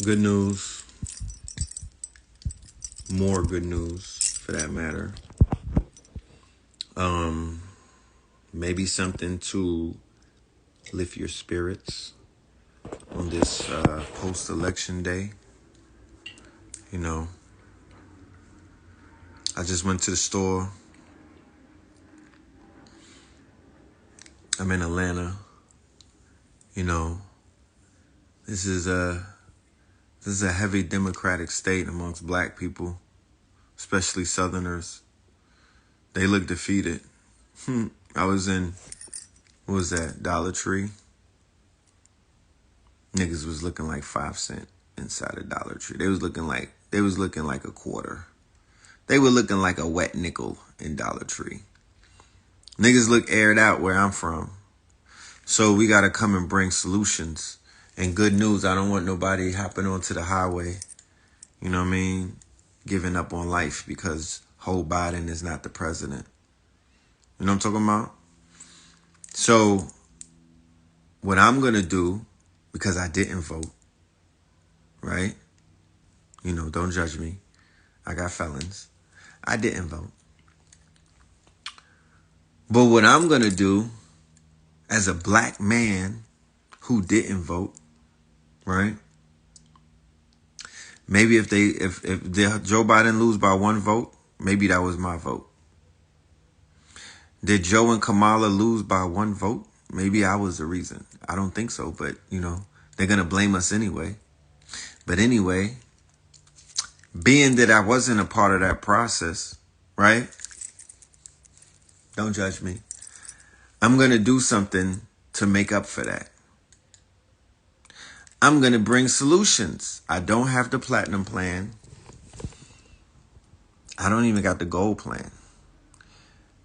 Good news. More good news, for that matter. Maybe something to lift your spirits on this post-election day. You know, I just went to the store. I'm in Atlanta. You know, this is a heavy Democratic state amongst black people, especially Southerners. They look defeated. I was in, what was that, Dollar Tree? Niggas was looking like 5 cents inside a Dollar Tree. They was looking like a quarter. They were looking like a wet nickel in Dollar Tree. Niggas look aired out where I'm from. So we gotta come and bring solutions. And good news, I don't want nobody hopping onto the highway, you know what I mean, giving up on life because Joe Biden is not the president. You know what I'm talking about? So what I'm going to do, because I didn't vote, right? You know, don't judge me. I got felons. I didn't vote. But what I'm going to do as a black man who didn't vote, right? Maybe if Joe Biden lose by 1 vote, maybe that was my vote. Did Joe and Kamala lose by 1 vote? Maybe I was the reason. I don't think so, but, you know, they're going to blame us anyway. But anyway, being that I wasn't a part of that process, right? Don't judge me. I'm going to do something to make up for that. I'm going to bring solutions. I don't have the platinum plan. I don't even got the gold plan.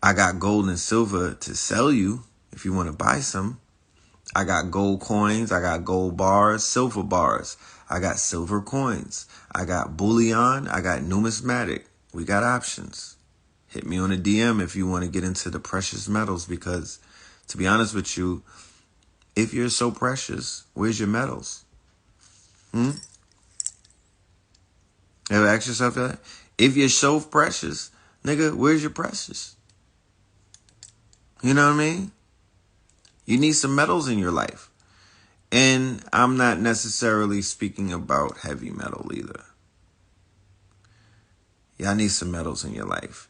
I got gold and silver to sell you if you want to buy some. I got gold coins. I got gold bars, silver bars. I got silver coins. I got bullion. I got numismatic. We got options. Hit me on a DM if you want to get into the precious metals, because to be honest with you, if you're so precious, where's your metals? Ever ask yourself that? If you're so precious, nigga, where's your precious? You know what I mean? You need some metals in your life. And I'm not necessarily speaking about heavy metal either. Y'all need some metals in your life.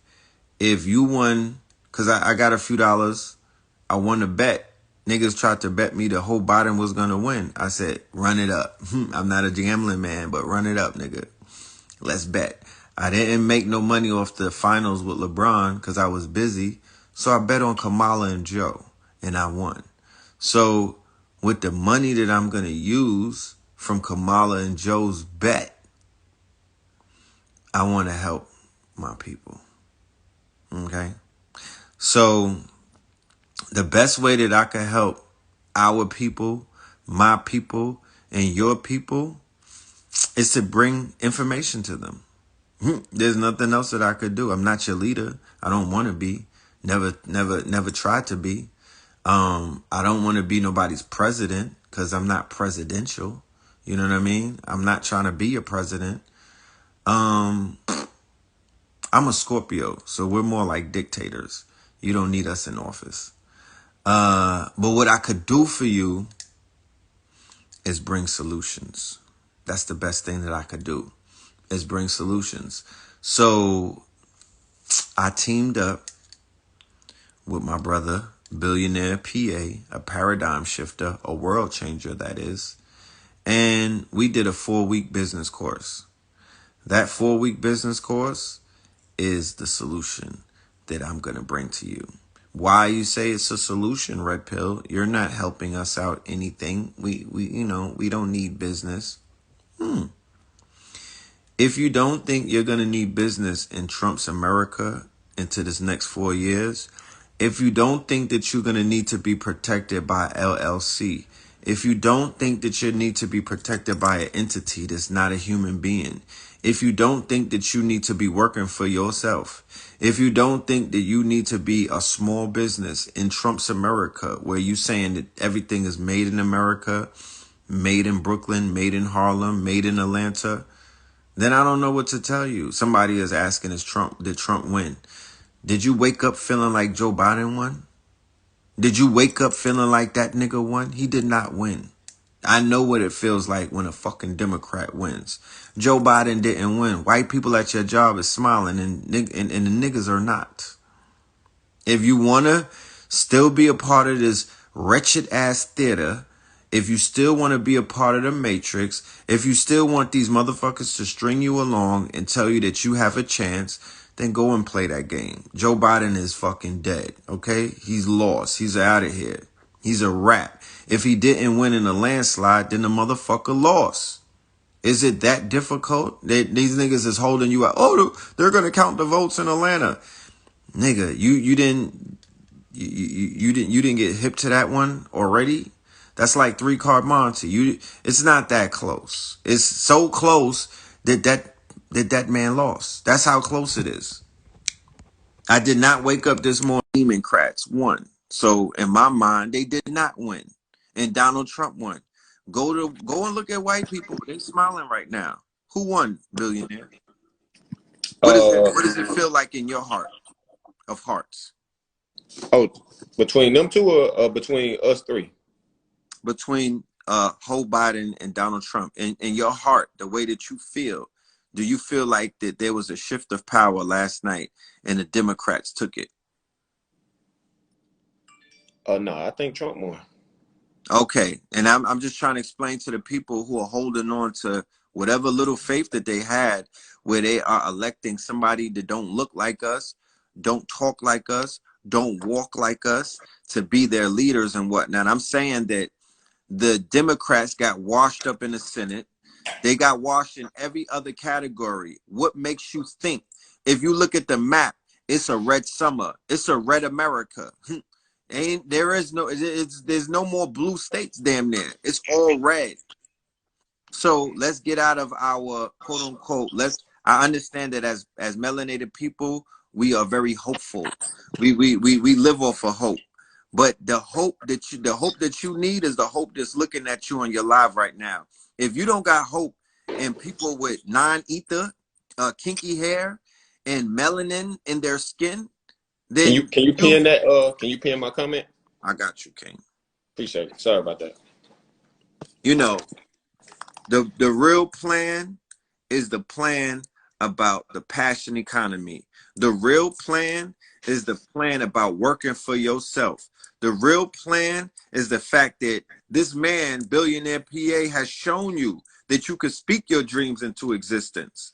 If you won, because I got a few dollars, I won a bet. Niggas tried to bet me the Joe Biden was going to win. I said, run it up. I'm not a gambling man, but run it up, nigga. Let's bet. I didn't make no money off the finals with LeBron because I was busy. So I bet on Kamala and Joe, and I won. So with the money that I'm going to use from Kamala and Joe's bet, I want to help my people. Okay? So the best way that I can help our people, my people, and your people is to bring information to them. There's nothing else that I could do. I'm not your leader. I don't want to be. Never tried to be. I don't want to be nobody's president because I'm not presidential. You know what I mean? I'm not trying to be a president. I'm a Scorpio, so we're more like dictators. You don't need us in office. But what I could do for you is bring solutions. That's the best thing that I could do, is bring solutions. So I teamed up with my brother, BillionairePA, a paradigm shifter, a world changer, that is. And we did a 4-week business course. That 4-week business course is the solution that I'm going to bring to you. Why you say it's a solution, Red Pill? You're not helping us out anything. We don't need business. If you don't think you're going to need business in Trump's America into this next 4 years, if you don't think that you're going to need to be protected by LLC, if you don't think that you need to be protected by an entity that's not a human being, if you don't think that you need to be working for yourself, if you don't think that you need to be a small business in Trump's America, where you saying that everything is made in America, made in Brooklyn, made in Harlem, made in Atlanta, then I don't know what to tell you. Somebody is asking, did Trump win? Did you wake up feeling like Joe Biden won? Did you wake up feeling like that nigga won? He did not win. I know what it feels like when a fucking Democrat wins. Joe Biden didn't win. White people at your job is smiling and the niggas are not. If you want to still be a part of this wretched ass theater, if you still want to be a part of the Matrix, if you still want these motherfuckers to string you along and tell you that you have a chance, then go and play that game. Joe Biden is fucking dead, okay? He's lost. He's out of here. He's a wrap. If he didn't win in a landslide, then the motherfucker lost. Is it that difficult? These niggas is holding you out. Oh, they're going to count the votes in Atlanta. Nigga, you didn't get hip to that one already? That's like 3-card Monty. It's not that close. It's so close that man lost. That's how close it is. I did not wake up this morning Democrats won. So in my mind, they did not win. And Donald Trump won. Go and look at white people. They smiling right now. Who won, billionaire? What does it feel like in your heart of hearts? Oh, between them two or between us three? Between Joe Biden and Donald Trump. In your heart, the way that you feel, do you feel like that there was a shift of power last night and the Democrats took it? No, I think Trump won. Okay, and I'm just trying to explain to the people who are holding on to whatever little faith that they had, where they are electing somebody that don't look like us, don't talk like us, don't walk like us, to be their leaders and whatnot. I'm saying that the Democrats got washed up in the Senate. They got washed in every other category. What makes you think? If you look at the map, it's a red summer. It's a red America. There's no more blue states damn near. It's all red. So let's get out of our quote unquote. I understand that as melanated people, we are very hopeful. We live off of hope. But the hope that you need is the hope that's looking at you on your live right now. If you don't got hope and people with non-ether, kinky hair, and melanin in their skin, then can you pin that? Can you pin my comment? I got you, King. Appreciate it. Sorry about that. You know, the real plan is the plan about the passion economy. The real plan is the plan about working for yourself. The real plan is the fact that this man, BillionairePA, has shown you that you could speak your dreams into existence.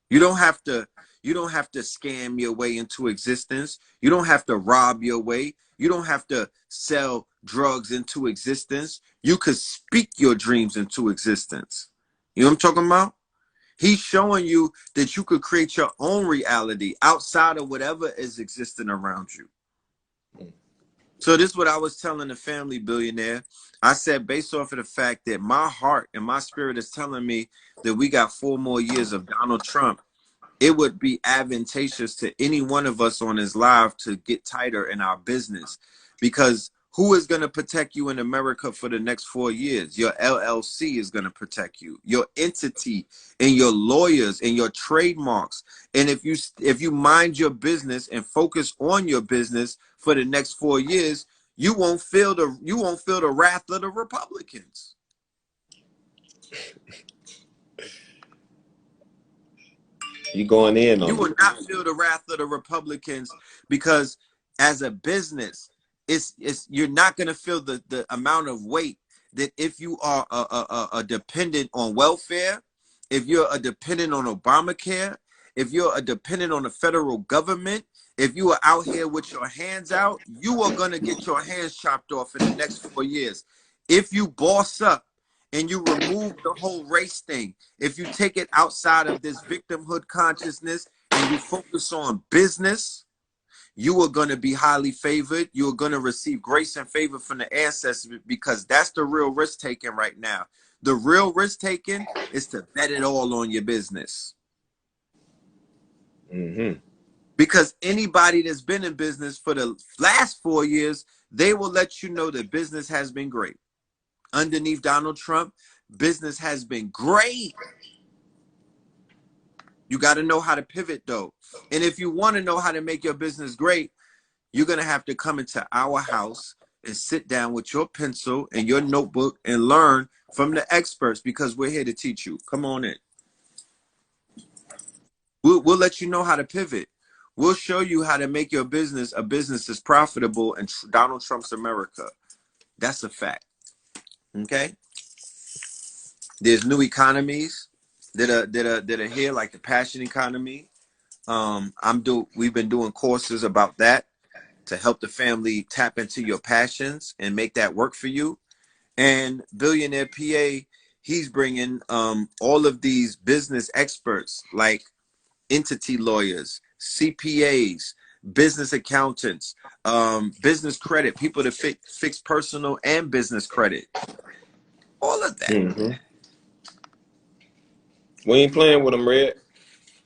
You don't have to scam your way into existence. You don't have to rob your way. You don't have to sell drugs into existence. You could speak your dreams into existence. You know what I'm talking about? He's showing you that you could create your own reality outside of whatever is existing around you. So this is what I was telling the family, billionaire. I said, based off of the fact that my heart and my spirit is telling me that we got 4 more years of Donald Trump, it would be advantageous to any one of us on his live to get tighter in our business. Because who is going to protect you in America for the next 4 years? Your LLC is going to protect you, your entity and your lawyers and your trademarks. And if you mind your business and focus on your business for the next 4 years, you won't feel the wrath of the Republicans. You going in on You will not feel the wrath of the Republicans, because as a business, you're not going to feel the amount of weight that if you are a dependent on welfare, if you're a dependent on Obamacare, if you're a dependent on the federal government, if you are out here with your hands out, you are going to get your hands chopped off in the next 4 years. If you boss up and you remove the whole race thing, if you take it outside of this victimhood consciousness and you focus on business, you are going to be highly favored. You are going to receive grace and favor from the ancestors, because that's the real risk taking right now. The real risk taking is to bet it all on your business. Because anybody that's been in business for the last 4 years, they will let you know that business has been great. underneath Donald Trump, business has been great. You got to know how to pivot though. And if you want to know how to make your business great, you're going to have to come into our house and sit down with your pencil and your notebook and learn from the experts, because we're here to teach you. Come on in. We'll let you know how to pivot. We'll show you how to make your business a business that's profitable in Donald Trump's America. That's a fact. Okay? There's new economies that are here, like the passion economy. We've been doing courses about that to help the family tap into your passions and make that work for you. And Billionaire PA, he's bringing all of these business experts like entity lawyers, CPAs, business accountants, business credit, people to fix personal and business credit. All of that. Mm-hmm. We ain't playing with them, Red.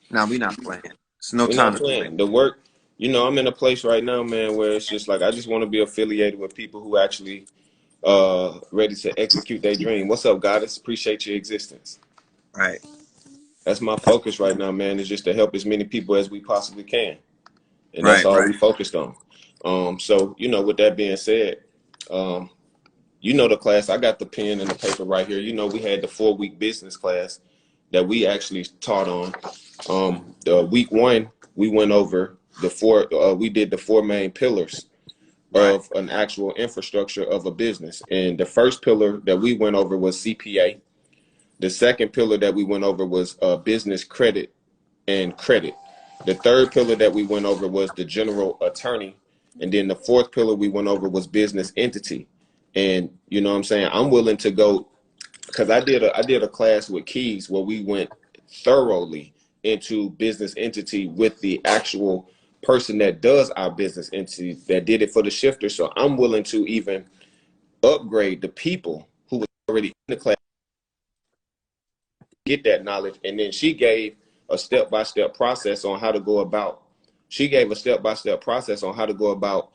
Now we're not playing. It's no We're time not to play. playing. The work, I'm in a place right now, man, where it's just like I just want to be affiliated with people who actually ready to execute their dream. What's up, Goddess? Appreciate your existence. Right. That's my focus right now, man, is just to help as many people as we possibly can. And that's Right. all we focused on. So, with that being said, the class, I got the pen and the paper right here. We had the 4-week business class that we actually taught on. The week 1, we went over we did the 4 main pillars of an actual infrastructure of a business. And the first pillar that we went over was CPA. The second pillar that we went over was business credit and credit. The third pillar that we went over was the general attorney. And then the fourth pillar we went over was business entity. And you know what I'm saying? I'm willing to go, because I did a class with Keys where we went thoroughly into business entity with the actual person that does our business entity that did it for the shifter. So I'm willing to even upgrade the people who were already in the class, get that knowledge. And then she gave a step-by-step process on how to go about. She gave a step-by-step process on how to go about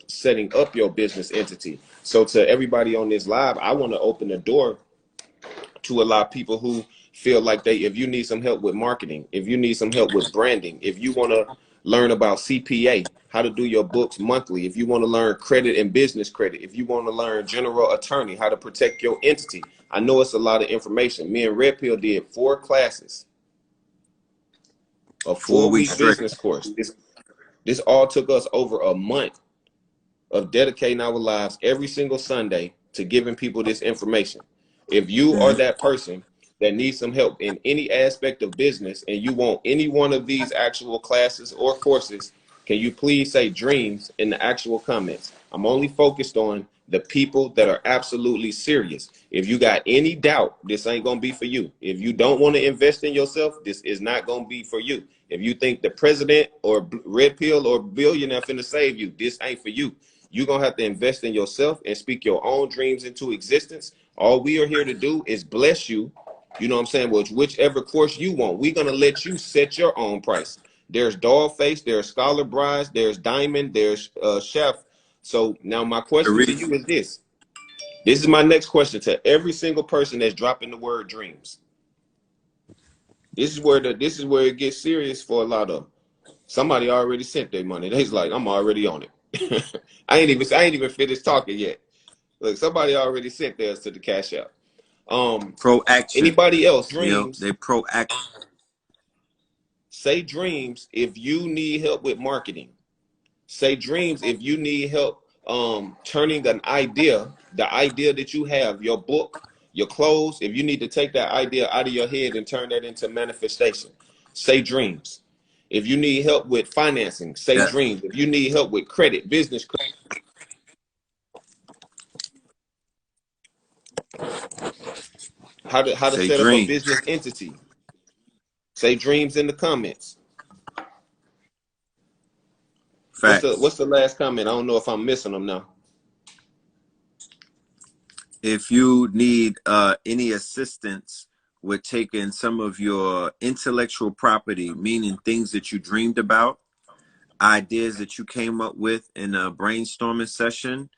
setting up your business entity. So to everybody on this live, I want to open the door to a lot of people who feel like if you need some help with marketing, if you need some help with branding, if you want to learn about CPA, how to do your books monthly, if you want to learn credit and business credit, if you want to learn general attorney, how to protect your entity. I know it's a lot of information. Me and Red Pill did 4 classes, a 4-week business course. This all took us over a month of dedicating our lives every single Sunday to giving people this information. If you are that person that needs some help in any aspect of business and you want any one of these actual classes or courses, can you please say dreams in the actual comments? I'm only focused on the people that are absolutely serious. If you got any doubt, this ain't going to be for you. If you don't want to invest in yourself, this is not going to be for you. If you think the president or Red Pill or billionaire finna save you, this ain't for you. You're going to have to invest in yourself and speak your own dreams into existence. All we are here to do is bless you. You know what I'm saying? Whichever course you want, we're going to let you set your own price. There's Dollface, there's Scholar Brides, there's Diamond, there's Chef. So now my question to you is this. This is my next question to every single person that's dropping the word dreams. This is where it gets serious for a lot of them. Somebody already sent their money. They's like, I'm already on it. I ain't even finished talking yet. Look, somebody already sent theirs to the Cash App. Proaction. Anybody else? Dreams. They proact. Say dreams if you need help with marketing. Say dreams if you need help turning an idea, the idea that you have, your book, your clothes, if you need to take that idea out of your head and turn that into manifestation. Say dreams. If you need help with financing, say dreams. If you need help with credit, business credit. How to set up a business entity. Say dreams in the comments. What's the last comment? I don't know if I'm missing them now. If you need any assistance with taking some of your intellectual property, meaning things that you dreamed about, ideas that you came up with in a brainstorming session,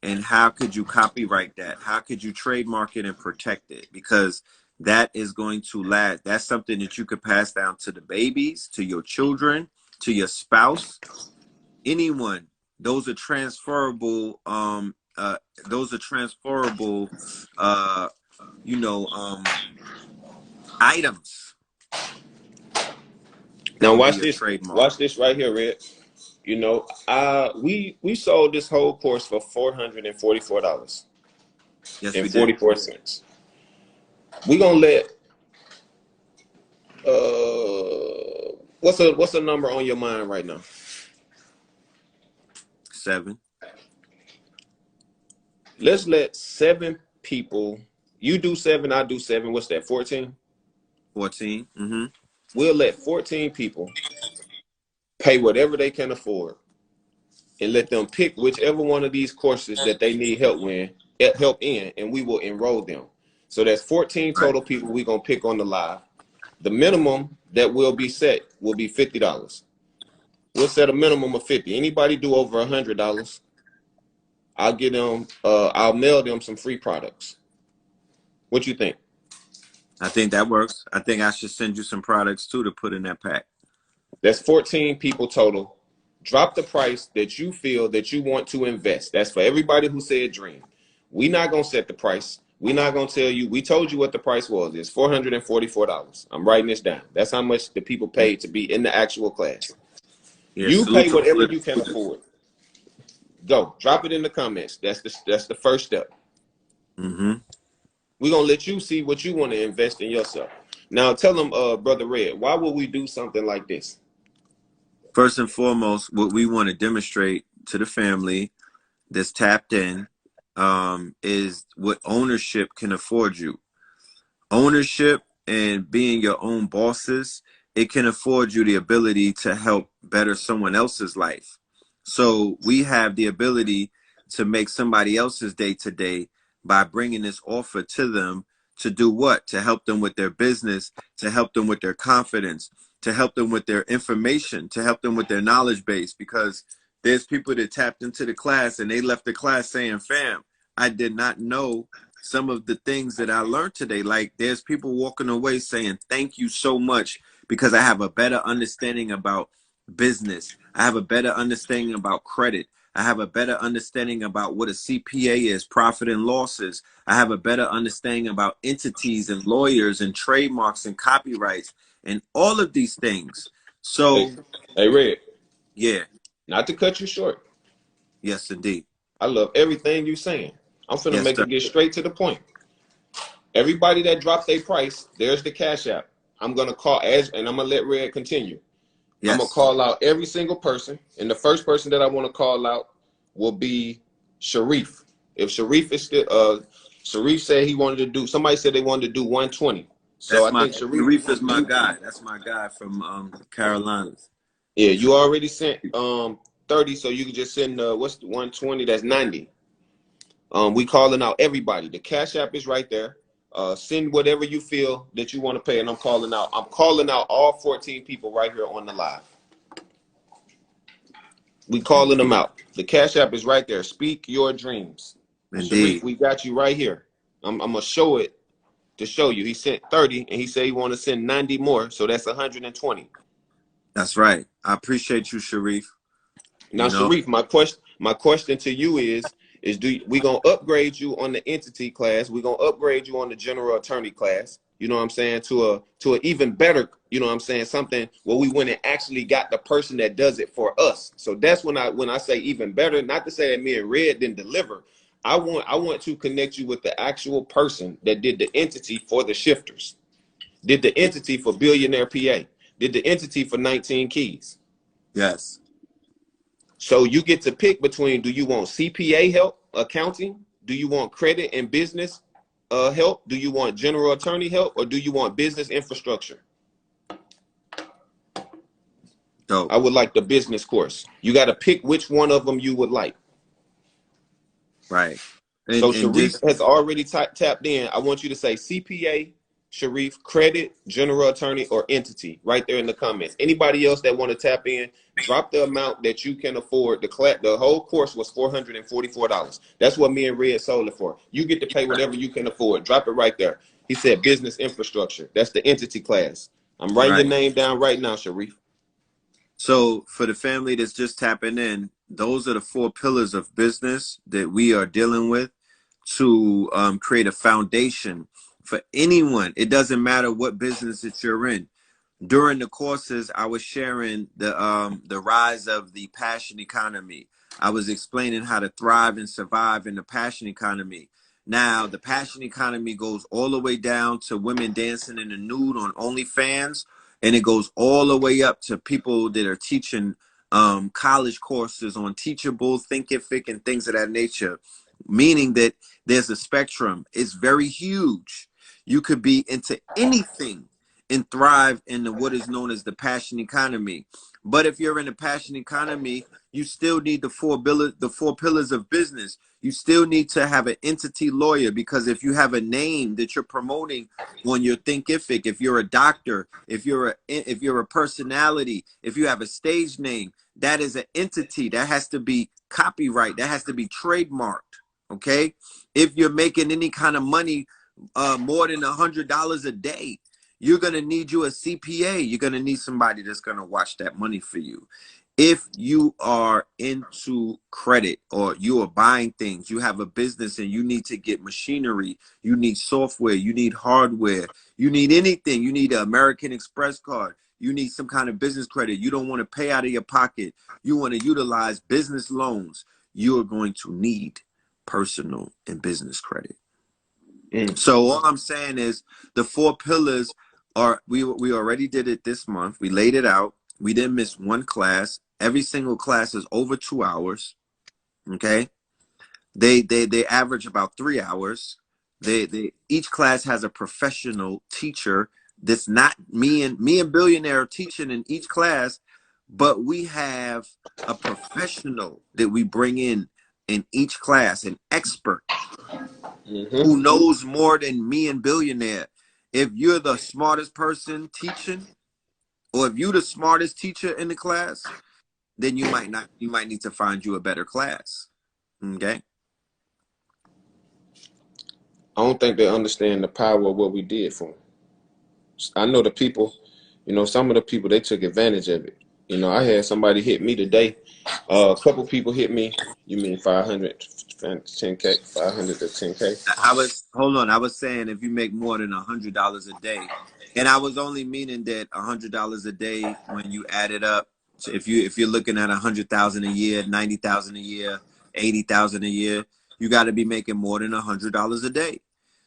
and how could you copyright that? How could you trademark it and protect it? Because that is going to last. That's something that you could pass down to the babies, to your children, to your spouse, anyone. Those are transferable. Those are transferable. Uh, you know, items that Now would be watch your this. trademark. Watch this right here, Red. You know, we sold this whole course for $444 Yes, we and did. 44 cents. We gonna let what's a number on your mind right now? 7. Let's let 7 people. You do 7, I do 7. What's that? 14. 14. Mm-hmm. We'll let 14 people pay whatever they can afford, and let them pick whichever one of these courses that they need help in, and we will enroll them. So that's 14 Right. total people we're gonna pick on the live. The minimum that will be set will be $50. We'll set a minimum of 50. Anybody do over $100, I'll get them. I'll mail them some free products. What you think? I think that works. I think I should send you some products too to put in that pack. That's 14 people total. Drop the price that you feel that you want to invest. That's for everybody who said dream. We're not gonna set the price. We're not gonna tell you. We told you what the price was. It's $444. I'm writing this down. That's how much the people paid to be in the actual class. Yeah, You salute pay to whatever Flip. you can afford. Go. Drop it in the comments. That's the first step. Mm-hmm. We're gonna let you see what you want to invest in yourself. Now tell them, Brother Red, why would we do something like this? First and foremost, what we want to demonstrate to the family that's tapped in is what ownership can afford you. Ownership and being your own bosses, it can afford you the ability to help better someone else's life. So we have the ability to make somebody else's day to day by bringing this offer to them to do what? To help them with their business, to help them with their confidence, to help them with their information, to help them with their knowledge base. Because there's people that tapped into the class and they left the class saying, fam, I did not know some of the things that I learned today. Like there's people walking away saying, thank you so much because I have a better understanding about business. I have a better understanding about credit. I have a better understanding about what a CPA is, profit and losses. I have a better understanding about entities and lawyers and trademarks and copyrights and all of these things. So, Hey, Red, yeah, not to cut you short. yes, indeed. I love everything you're saying. I'm finna Yes, make sir. it get straight to the point. Everybody that dropped their price, there's the Cash App. I'm gonna call and I'm gonna let Red continue. I'm gonna Yes, call out every single person, and the first person that I want to call out will be Sharif. If Sharif is still, Sharif said he wanted to do. Somebody said they wanted to do 120. So that's I my think Sharif, Sharif is my guy. That's my guy from Carolinas. yeah, you already sent 30, so you can just send what's the 120? That's 90. We calling out everybody. The Cash App is right there. Send whatever you feel that you want to pay, and I'm calling out. I'm calling out all 14 people right here on the live. We calling them out. The Cash App is right there. Speak your dreams. Sharif, Indeed. we got you right here. I'm gonna show it to show you. He sent 30, and he said he want to send 90 more, so that's 120. That's right. I appreciate you, Sharif. Now, You know, Sharif, my question to you is we gonna upgrade you on the entity class? We gonna upgrade you on the general attorney class? You know what I'm saying? To a even better, you know what I'm saying? Something where we went and actually got the person that does it for us. So that's when I say even better. Not to say that me and Red didn't deliver. I want to connect you with the actual person that did the entity for the shifters, did the entity for Billionaire PA, did the entity for 19 Keys. yes. So you get to pick between, do you want CPA help, accounting? Do you want credit and business help? Do you want general attorney help? Or do you want business infrastructure? Dope. I would like the business course. You got to pick which one of them you would like. Right. So And Sharif just has already tapped in. I want you to say CPA, Sharif, credit, general attorney, or entity right there in the comments. Anybody else that want to tap in, drop the amount that you can afford. The whole course was $444. That's what me and Red sold it for. You get to pay whatever you can afford. Drop it right there. He said business infrastructure. That's the entity class. I'm writing your Right. name down right now, Sharif. So for the family that's just tapping in, those are the 4 pillars of business that we are dealing with to create a foundation for anyone. It doesn't matter what business that you're in. During the courses, I was sharing the rise of the passion economy. I was explaining how to thrive and survive in the passion economy. Now, the passion economy goes all the way down to women dancing in the nude on OnlyFans, and it goes all the way up to people that are teaching college courses on Teachable, Thinkific, and things of that nature. Meaning that there's a spectrum. It's very huge. You could be into anything and thrive in what is known as the passion economy. But if you're in the passion economy, you still need the 4 pillars of business. You still need to have an entity lawyer, because if you have a name that you're promoting on your Thinkific, if you're a doctor, if you're a personality, if you have a stage name, that is an entity that has to be copyright, that has to be trademarked. Okay, if you're making any kind of money more than $100 a day, you're going to need you a CPA. You're going to need somebody that's going to watch that money for you. If you are into credit or you are buying things, you have a business and you need to get machinery, you need software, you need hardware, you need anything, you need an American Express card, you need some kind of business credit, you don't want to pay out of your pocket, you want to utilize business loans, you are going to need personal and business credit. So all I'm saying is the 4 pillars are, we already did it this month. We laid it out. We didn't miss one class. Every single class is over 2 hours. Okay. They average about 3 hours. Each class has a professional teacher that's not me and Billionaire teaching in each class, but we have a professional that we bring in each class, an expert who knows more than me and Billionaire. If you're the smartest person teaching, or if you're the smartest teacher in the class, then you might need to find you a better class. Okay. I don't think they understand the power of what we did for them. I know the people, some of the people, they took advantage of it. I had somebody hit me today. A couple people hit me. You mean 500, 10K, 500 to 10K? I was saying if you make more than $100 a day, and I was only meaning that $100 a day when you add it up. So if you're looking at 100,000 a year, 90,000 a year, 80,000 a year, you got to be making more than $100 a day.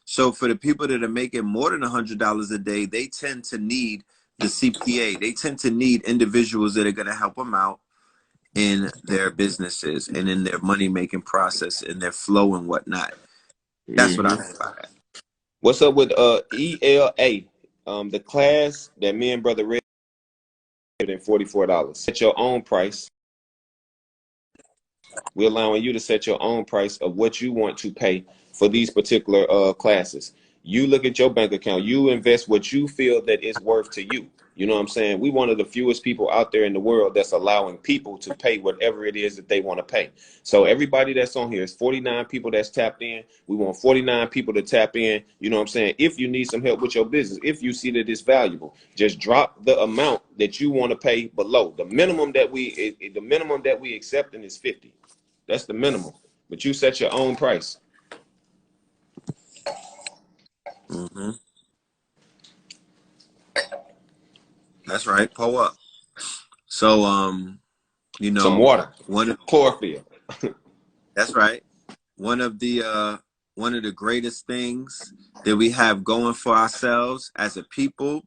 So for the people that are making more than $100 a day, they tend to need the CPA. They tend to need individuals that are going to help them out in their businesses and in their money making process and their flow and whatnot. That's what I meant by that. What's up with ELA? The class that me and Brother Red $44. Set your own price. We're allowing you to set your own price of what you want to pay for these particular classes. You look at your bank account, you invest what you feel that is worth to you. You know what I'm saying? We one of the fewest people out there in the world that's allowing people to pay whatever it is that they want to pay. So everybody that's on here is 49 people that's tapped in. We want 49 people to tap in. You know what I'm saying? If you need some help with your business, if you see that it's valuable, just drop the amount that you want to pay below. The minimum that we accepting is 50. That's the minimum. But you set your own price. Mm-hmm. That's right. Pull up. So, Some water. Chlorophyll. That's right. One of the greatest things that we have going for ourselves as a people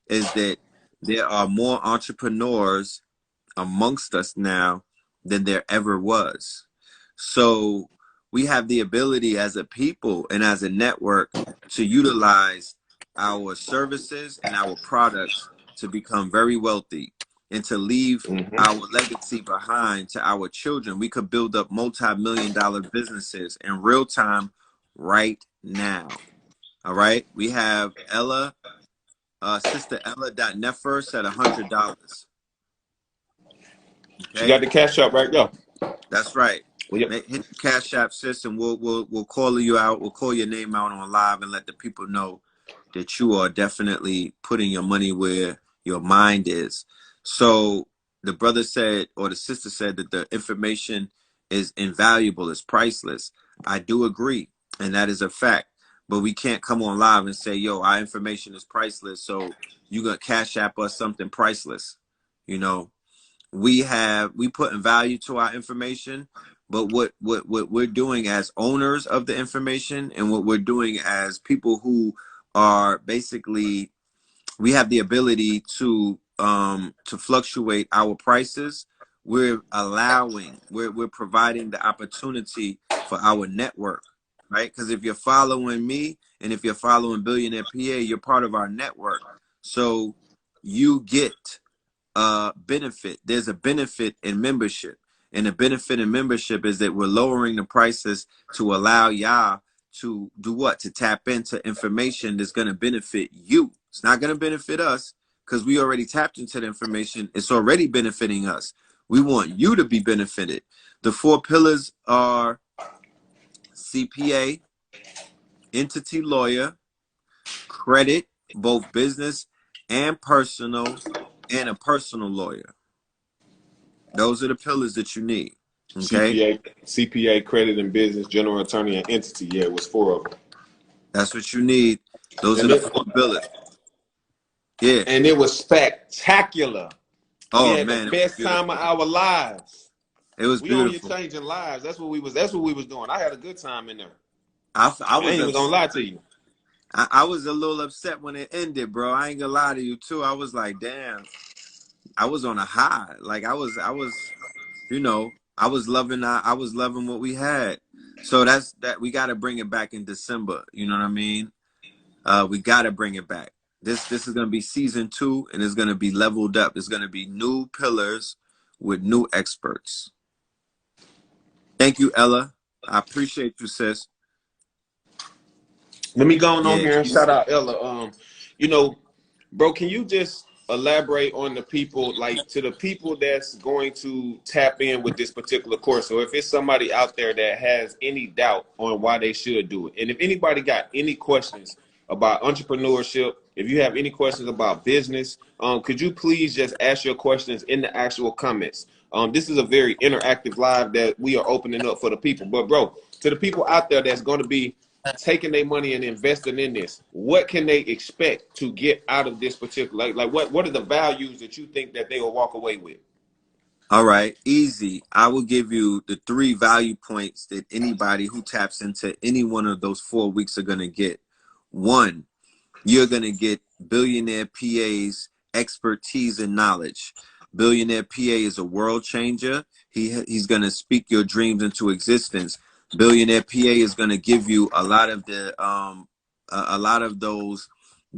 is that there are more entrepreneurs amongst us now than there ever was. So we have the ability as a people and as a network to utilize our services and our products to become very wealthy and to leave our legacy behind to our children. We could build up multi-million-dollar businesses in real time right now. All right. We have Ella, Sister Ella.Nefers at $100. She Okay. got the cash up right there. That's right. Well, yep. Hit the Cash App, sis, and we'll call you out. We'll call your name out on live and let the people know that you are definitely putting your money where your mind is. So the brother said, or the sister said, that the information is invaluable, it's priceless. I do agree, and that is a fact. But we can't come on live and say, yo, our information is priceless, so you gonna Cash App us something priceless. You know, we putting value to our information, but what we're doing as owners of the information, and what we're doing as people who are basically, we have the ability to fluctuate our prices. We're providing the opportunity for our network, right? Because if you're following me and if you're following Billionaire PA, you're part of our network. So you get benefit. There's a benefit in membership. And the benefit in membership is that we're lowering the prices to allow y'all to do what? To tap into information that's going to benefit you. It's not going to benefit us because we already tapped into the information. It's already benefiting us. We want you to be benefited. The 4 pillars are CPA, entity lawyer, credit, both business and personal, and a personal lawyer. Those are the pillars that you need. Okay. CPA, credit and business, general attorney, and entity. Yeah, it was 4 of them. That's what you need. Those are the 4 pillars. Yeah. And it was spectacular. We Oh had the man, it was best time of beautiful. our lives. It was We on here beautiful. changing lives. That's what we was doing. I had a good time in there. I I was ain't even gonna upset. lie to you. I was a little upset when it ended, bro. I ain't gonna lie to you too. I was like, damn. I was on a high. Like I was, I was loving what we had. So that's that. We got to bring it back in December. You know what I mean? We got to bring it back. This is gonna be season 2, and it's gonna be leveled up. It's gonna be new pillars with new experts. Thank you, Ella. I appreciate you, sis. Let me go on Yeah, here and shout out Ella. You know, bro, can you just elaborate on the people, like to the people that's going to tap in with this particular course? So if it's somebody out there that has any doubt on why they should do it, and if anybody got any questions about entrepreneurship, if you have any questions about business, could you please just ask your questions in the actual comments? This is a very interactive live that we are opening up for the people. But bro, to the people out there that's going to be taking their money and investing in this, what can they expect to get out of this particular, like what are the values that you think that they will walk away with? All right, easy. I will give you the 3 value points that anybody who taps into any one of those 4 weeks are gonna get. 1, you're gonna get Billionaire PA's expertise and knowledge. Billionaire PA is a world changer. He's gonna speak your dreams into existence. Billionaire PA is gonna give you a lot of a lot of those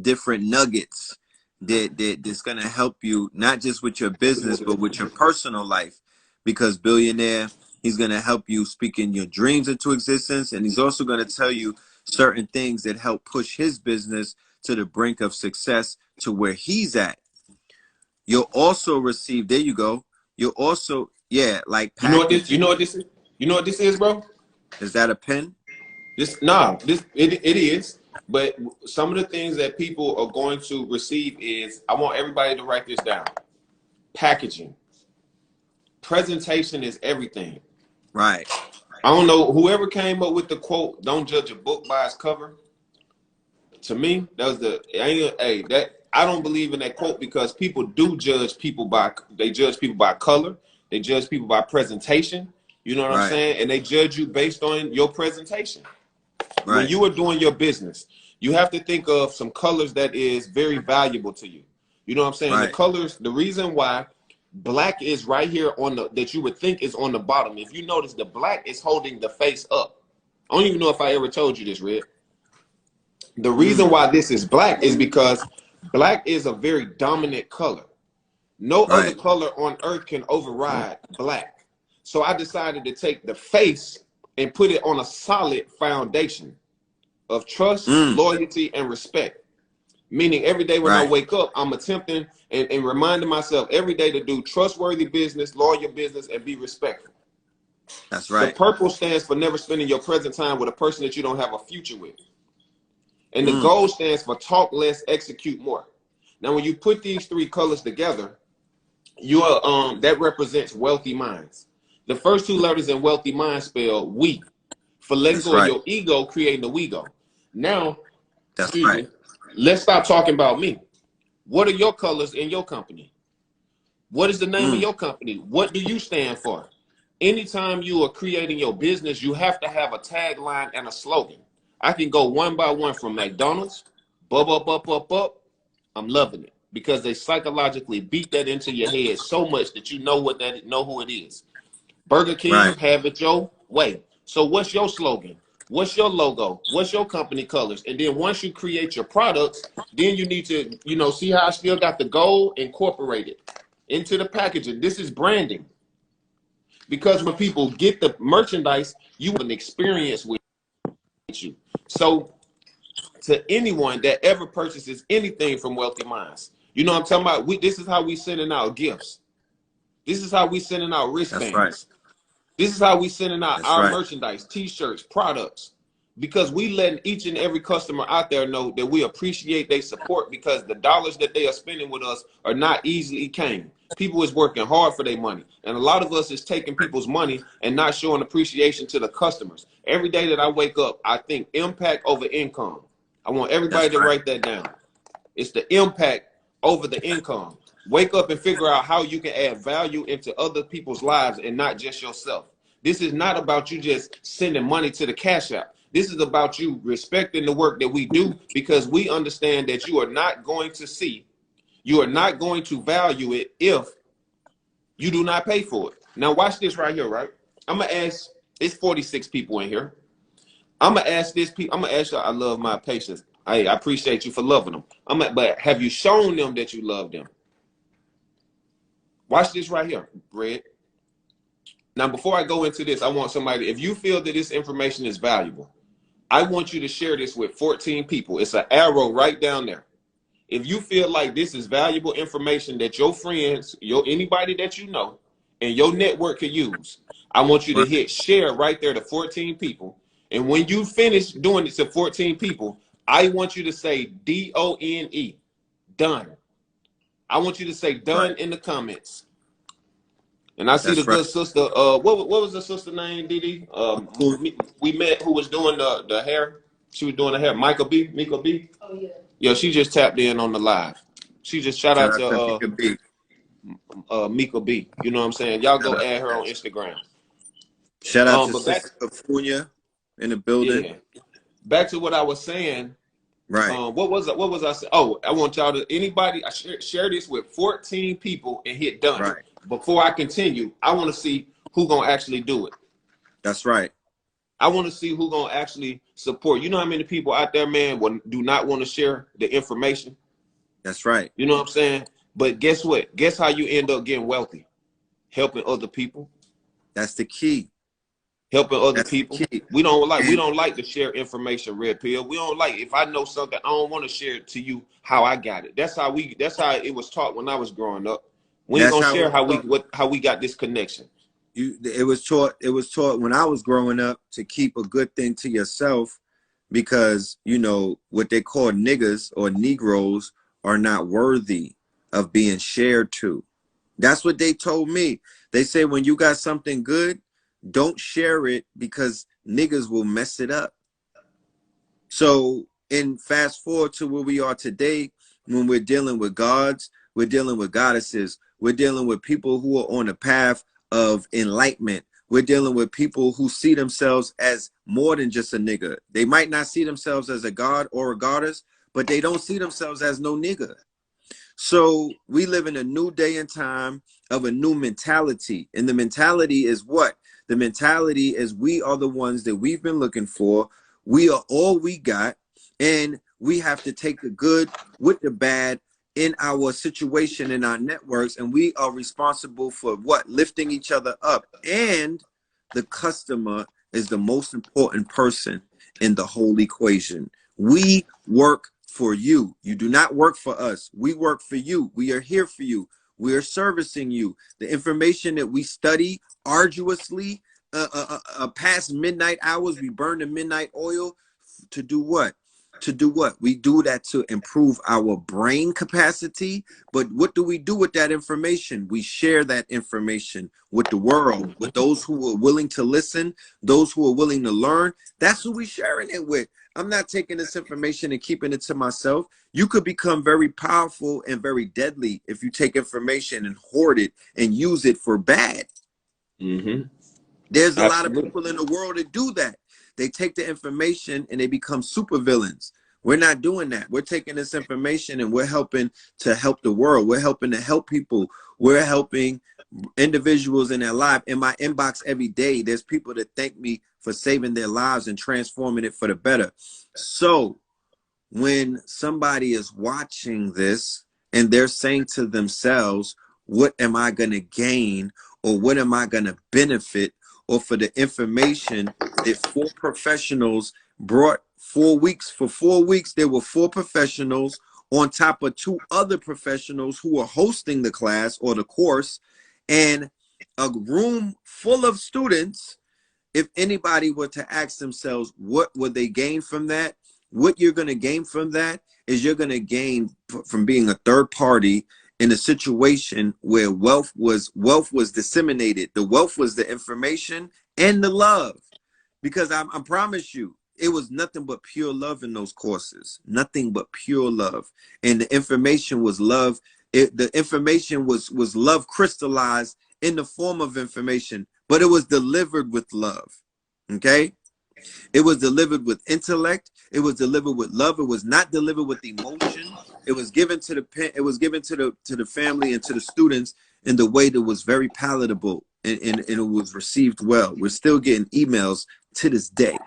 different nuggets that's gonna help you not just with your business but with your personal life. Because Billionaire, he's gonna help you speaking your dreams into existence, and he's also gonna tell you certain things that help push his business to the brink of success to where he's at. You'll also receive, there you go. You'll also, yeah, like You know what this? You know packaging. what this is? You know what this is, bro? Is that a pen? It is. But some of the things that people are going to receive is, I want everybody to write this down. Packaging, presentation is everything. Right. I don't know, whoever came up with the quote, "Don't judge a book by its cover." To me, that was I don't believe in that quote, because people do judge people they judge people by color, they judge people by presentation. You know what I'm Right. saying? And they judge you based on your presentation. When Right. you are doing your business, you have to think of some colors that is very valuable to you. You know what I'm saying? The Right. colors, the reason why black is right here on the, that you would think is on the bottom. If you notice, the black is holding the face up. I don't even know if I ever told you this, Red. The reason why this is black is because black is a very dominant color. No other Right. color on earth can override black. So I decided to take the face and put it on a solid foundation of trust, loyalty, and respect. Meaning every day when I wake up, I'm attempting and reminding myself every day to do trustworthy business, loyal business, and be respectful. That's right. The purple stands for never spending your present time with a person that you don't have a future with. And the gold stands for talk less, execute more. Now, when you put these three colors together, that represents wealthy minds. The first two letters in wealthy minds spell we. For letting go of your ego, creating the we go. Now, excuse me, let's stop talking about me. What are your colors in your company? What is the name of your company? What do you stand for? Anytime you are creating your business, you have to have a tagline and a slogan. I can go one by one from McDonald's, up. I'm loving it because they psychologically beat that into your head so much that you know who it is. Burger King, have it your way. So what's your slogan? What's your logo? What's your company colors? And then once you create your products, then you need to, see how I still got the gold incorporated into the packaging. This is branding. Because when people get the merchandise, you have an experience with you. So to anyone that ever purchases anything from Wealthy Minds, you know what I'm talking about? This is how we sending out gifts. This is how we sending out wristbands. This is how we sending out our merchandise, t-shirts, products, because we letting each and every customer out there know that we appreciate their support because the dollars that they are spending with us are not easily came. People is working hard for their money. And a lot of us is taking people's money and not showing appreciation to the customers. Every day that I wake up, I think impact over income. I want everybody to write that down. It's the impact over the income. Wake up and figure out how you can add value into other people's lives and not just yourself. This is not about you just sending money to the Cash App. This is about you respecting the work that we do because we understand that you are not going to value it if you do not pay for it. Now watch this right here, right? I'm going to ask, it's 46 people in here. I'm going to ask you, I love my patients. I appreciate you for loving them. But have you shown them that you love them? Watch this right here, Red. Now, before I go into this, I want somebody, if you feel that this information is valuable, I want you to share this with 14 people. It's an arrow right down there. If you feel like this is valuable information that your friends, anybody that you know, and your network could use, I want you to hit share right there to 14 people. And when you finish doing it to 14 people, I want you to say DONE, done. I want you to say done in the comments. And I see the good sister. What was the sister name, Didi? We met who was doing the hair. She was doing the hair. Mika B. Oh yeah. Yeah, she just tapped in on the live. She just shout out to Mika B. You know what I'm saying? Y'all go add her on Instagram. Shout out to Sister California in the building. Yeah. Back to what I was saying. Right. What was I saying? Oh, I want y'all to anybody. I share this with 14 people and hit done. Right. Before I continue, I want to see who gonna actually do it. That's right. I want to see who gonna actually support. You know how many people out there, man, do not want to share the information? That's right. You know what I'm saying? But guess what? Guess how you end up getting wealthy? Helping other people. That's the key. Helping other people. We don't like to share information, Red Pill. We don't like, if I know something, I don't want to share it to you how I got it. That's how it was taught when I was growing up. We ain't gonna share how we got this connection. It was taught when I was growing up to keep a good thing to yourself because, what they call niggas or Negroes are not worthy of being shared to. That's what they told me. They say when you got something good, don't share it because niggas will mess it up. So fast forward to where we are today, when we're dealing with gods, we're dealing with goddesses, we're dealing with people who are on the path of enlightenment. We're dealing with people who see themselves as more than just a nigga. They might not see themselves as a god or a goddess, but they don't see themselves as no nigga. So we live in a new day and time of a new mentality. And the mentality is what? The mentality is we are the ones that we've been looking for. We are all we got. And we have to take the good with the bad in our situation, in our networks. And we are responsible for what? Lifting each other up. And the customer is the most important person. in the whole equation. We work for you. You do not work for us. We work for you. We are here for you. We are servicing you. The information that we study arduously past midnight hours, we burn the midnight oil to do what? To do what? We do that to improve our brain capacity. But what do we do with that information? We share that information with the world, with those who are willing to listen, those who are willing to learn. That's who we sharing it with. I'm not taking this information and keeping it to myself. You could become very powerful and very deadly if you take information and hoard it and use it for bad. Mm-hmm. There's a lot of Absolutely. people in the world that do that. They take the information and they become supervillains. We're not doing that. We're taking this information and we're helping to help the world. We're helping to help people. We're helping individuals in their life. In my inbox every day, there's people that thank me for saving their lives and transforming it for the better. So when somebody is watching this and they're saying to themselves, what am I going to gain, or what am I going to benefit, or for the information that 4 professionals brought 4 weeks, for 4 weeks, there were 4 professionals on top of 2 other professionals who were hosting the class or the course, and a room full of students. If anybody were to ask themselves, what would they gain from that? What you're going to gain from that is you're going to gain from being a third party in a situation where wealth was disseminated. The wealth was the information and the love, because I promise you, it was nothing but pure love in those courses, nothing but pure love. And the information was love. The information was love crystallized in the form of information, but it was delivered with love. Okay. It was delivered with intellect. It was delivered with love. It was not delivered with emotion. It was given to the family and to the students in the way that was very palatable, and it was received well. We're still getting emails to this day.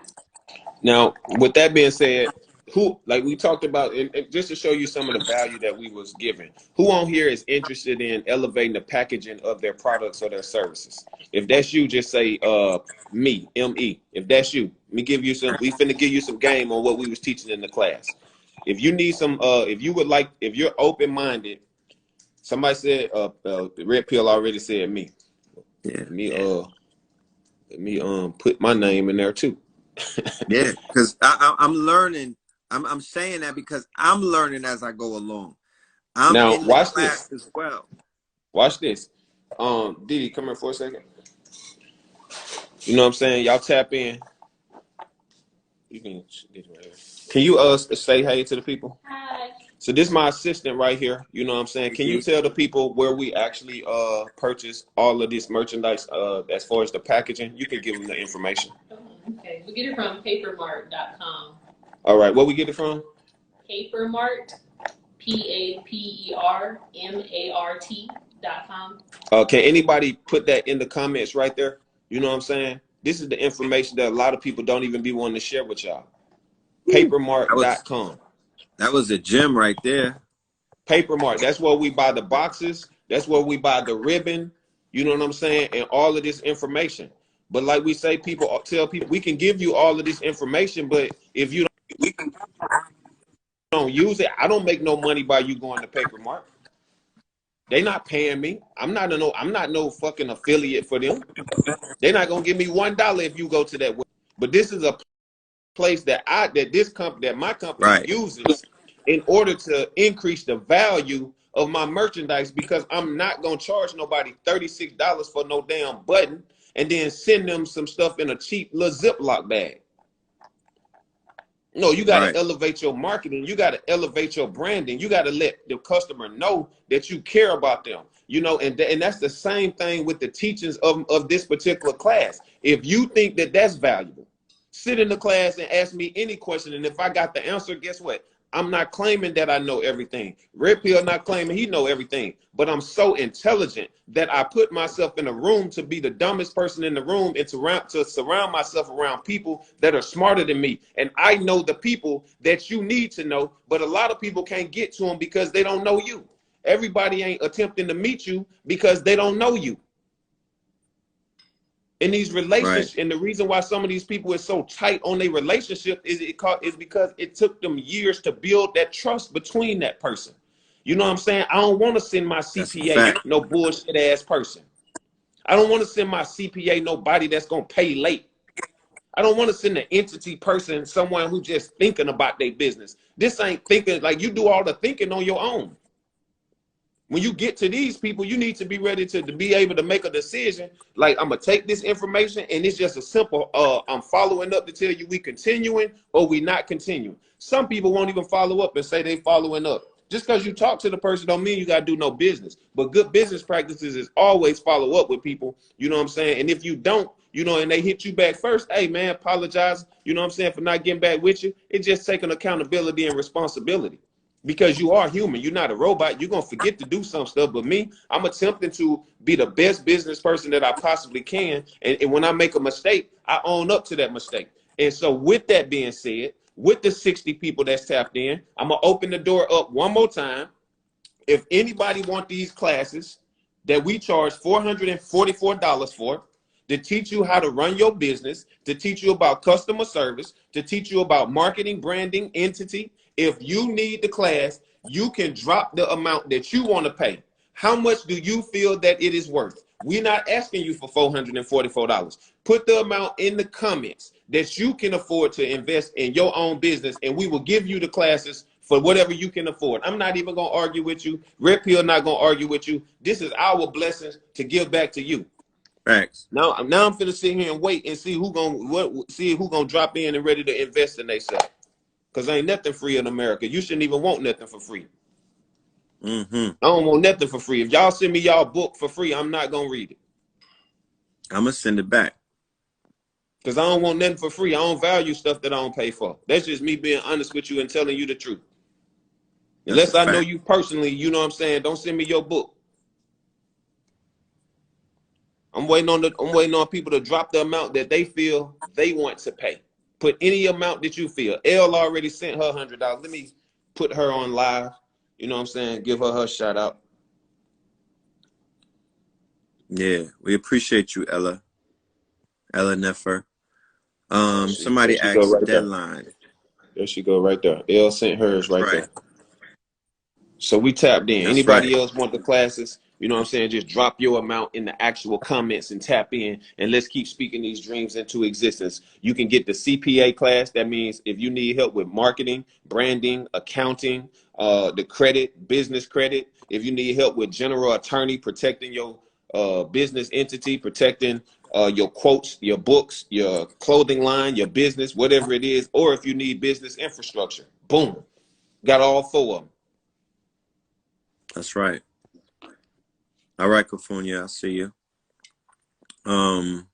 Now, with that being said, who, like we talked about, and just to show you some of the value that we was given, who on here is interested in elevating the packaging of their products or their services? If that's you, just say me, M-E. If that's you, we finna give you some game on what we was teaching in the class. If you need some, if you're open-minded, somebody said, the Red Pill already said me. Yeah. Let me put my name in there too. Yeah, because I'm learning. I'm saying that because I'm learning as I go along. I'm Now, in the watch class this. as well. Watch this. Didi, come here for a second. You know what I'm saying? Y'all tap in. You can get right here. Can you say hey to the people? Hi. So this is my assistant right here. You know what I'm saying? Can you tell the people where we actually purchase all of this merchandise as far as the packaging? You can give them the information. Okay, we get it from papermart.com. All right, where we get it from? Papermart, PAPERMART.com. Can anybody put that in the comments right there? You know what I'm saying? This is the information that a lot of people don't even be wanting to share with y'all. Papermart.com. That was a gem right there. Papermart. That's where we buy the boxes. That's where we buy the ribbon. You know what I'm saying? And all of this information. But like we say, people tell people, we can give you all of this information, but if you don't use it, I don't make no money by you going to Papermart. They not paying me. I'm not no fucking affiliate for them. They're not gonna give me $1 if you go to that. But this is a place that my company uses in order to increase the value of my merchandise, because I'm not gonna charge nobody $36 for no damn button and then send them some stuff in a cheap little Ziploc bag. No, you got to elevate your marketing. You got to elevate your branding. You got to let the customer know that you care about them. You know, and that's the same thing with the teachings of this particular class. If you think that that's valuable, sit in the class and ask me any question. And if I got the answer, guess what? I'm not claiming that I know everything. Red Pill not claiming he know everything. But I'm so intelligent that I put myself in a room to be the dumbest person in the room and to surround myself around people that are smarter than me. And I know the people that you need to know, but a lot of people can't get to them because they don't know you. Everybody ain't attempting to meet you because they don't know you. In these Right. relationships, and the reason why some of these people are so tight on their relationship is because it took them years to build that trust between that person. You know what I'm saying? I don't want to send my That's a CPA fact. no bullshit ass person. I don't want to send my CPA nobody that's gonna pay late. I don't want to send an entity person someone who just thinking about their business. This ain't thinking, like, you do all the thinking on your own. When you get to these people, you need to be ready to be able to make a decision. Like, I'm gonna take this information, and it's just a simple I'm following up to tell you we continuing or we not continuing. Some people won't even follow up and say they following up. Just because you talk to the person don't mean you gotta do no business. But good business practices is always follow up with people. You know what I'm saying? And if you don't, you know, and they hit you back first, hey man, apologize, you know what I'm saying, for not getting back with you. It's just taking accountability and responsibility. Because you are human, you're not a robot. You're gonna forget to do some stuff. But me, I'm attempting to be the best business person that I possibly can. And when I make a mistake, I own up to that mistake. And so, with that being said, with the 60 people that's tapped in, I'm gonna open the door up one more time. If anybody want these classes that we charge $444 for, to teach you how to run your business, to teach you about customer service, to teach you about marketing, branding, entity. If you need the class, you can drop the amount that you want to pay. How much do you feel that it is worth? We're not asking you for $444. Put the amount in the comments that you can afford to invest in your own business, and we will give you the classes for whatever you can afford. I'm not even going to argue with you. Red Pill not going to argue with you. This is our blessings to give back to you. Facts. Now I'm finna sit here and wait and see who gonna drop in and ready to invest in themselves. Cause ain't nothing free in America. You shouldn't even want nothing for free. Mm-hmm. I don't want nothing for free. If y'all send me y'all book for free, I'm not gonna read it. I'm gonna send it back. Cause I don't want nothing for free. I don't value stuff that I don't pay for. That's just me being honest with you and telling you the truth. That's a Unless I know fact. you personally, you know what I'm saying? Don't send me your book. I'm waiting on people to drop the amount that they feel they want to pay. Put any amount that you feel. Elle already sent her $100. Let me put her on live. You know what I'm saying? Give her shout out. Yeah, we appreciate you, Ella. Ella Neffer. There Somebody she go asked right there. deadline. There she go right there. Elle sent hers That's right right. there. So we tapped in. That's right. Anybody else want the classes? You know what I'm saying? Just drop your amount in the actual comments and tap in, and let's keep speaking these dreams into existence. You can get the CPA class. That means if you need help with marketing, branding, accounting, the credit, business credit. If you need help with general attorney, protecting your business entity, protecting your quotes, your books, your clothing line, your business, whatever it is, or if you need business infrastructure, boom, got all four of them. That's right. All right, California, I see you. Um,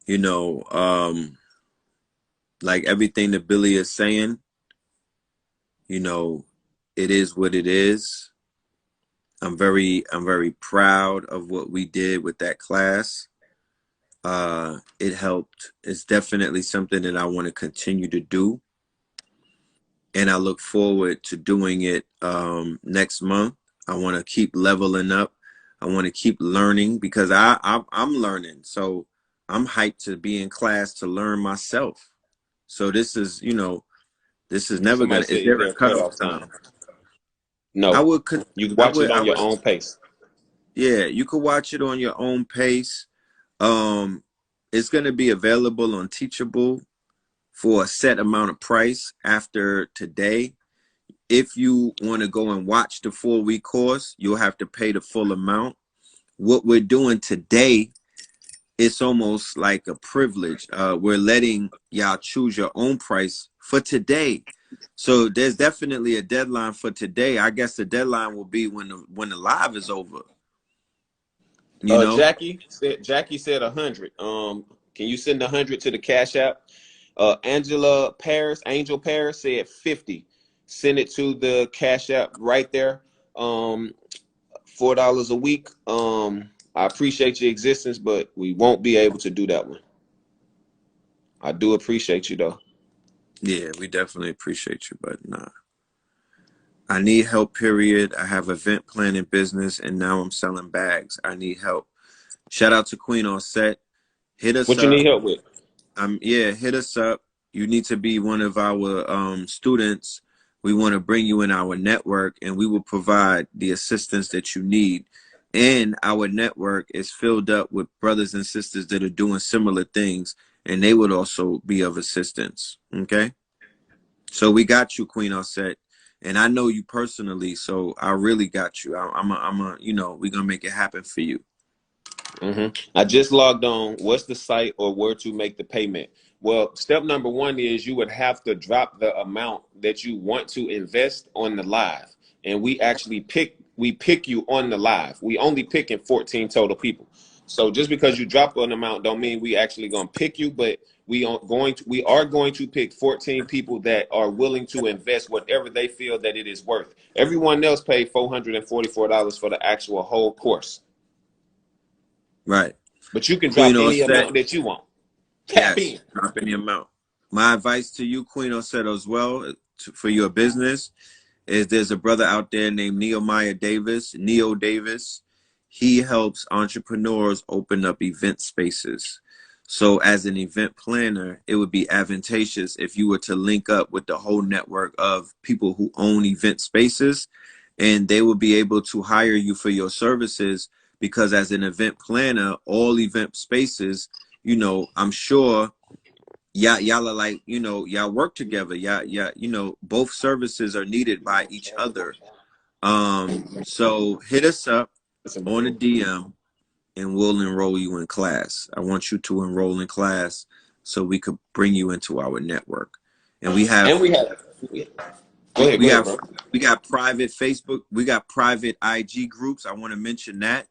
you know, like everything that Billy is saying, you know, it is what it is. I'm very proud of what we did with that class. It helped. It's definitely something that I want to continue to do. And I look forward to doing it next month. I want to keep leveling up. I want to keep learning because I'm learning. So I'm hyped to be in class to learn myself. So this is, you know, this is never Somebody gonna. said, Is is there a there a cutoff cutoff time? time? I No. would. You can I watch would. it I on your would. own pace. Yeah, you could watch it on your own pace. Um, it's gonna be available on Teachable for a set amount of price after today. If you want to go and watch the 4-week course, you'll have to pay the full amount. What we're doing today, it's almost like a privilege. We're letting y'all choose your own price for today. So there's definitely a deadline for today. I guess the deadline will be when the live is over. You know? Jackie said 100. Can you send 100 to the Cash App? Angel Paris said 50. Send it to the Cash App right there. $4 a week. I appreciate your existence, but we won't be able to do that one. I do appreciate you though. Yeah, we definitely appreciate you, but nah. I need help, period. I have event planning business and now I'm selling bags. I need help. Shout out to Queen on set. Hit us What you up. need help with? Yeah, hit us up. You need to be one of our students. We want to bring you in our network, and we will provide the assistance that you need. And our network is filled up with brothers and sisters that are doing similar things, and they would also be of assistance. Okay, so we got you, Queen Offset, and I know you personally, so I really got you. You know, we're gonna make it happen for you. I just logged on. What's the site or where to make the payment? Well, step number one is you would have to drop the amount that you want to invest on the live. And we actually pick you on the live. We only picking 14 total people. So just because you drop an amount don't mean we actually gonna pick you, but we are going to pick 14 people that are willing to invest whatever they feel that it is worth. Everyone else paid $444 for the actual whole course. Right. But you can drop Queen any Offset. amount that you want. Tap Yes, in. drop any amount. My advice to you, Queen Offset, as well, for your business, is there's a brother out there named Neo Davis. He helps entrepreneurs open up event spaces. So as an event planner, it would be advantageous if you were to link up with the whole network of people who own event spaces, and they will be able to hire you for your services, because as an event planner, all event spaces, you know, I'm sure y'all are like, you know, y'all work together. Yeah, you know, both services are needed by each other. So hit us up on a DM and we'll enroll you in class. I want you to enroll in class so we could bring you into our network. And we have And we have. Go ahead, we have bro. we got private Facebook, we got private IG groups. I want to mention that.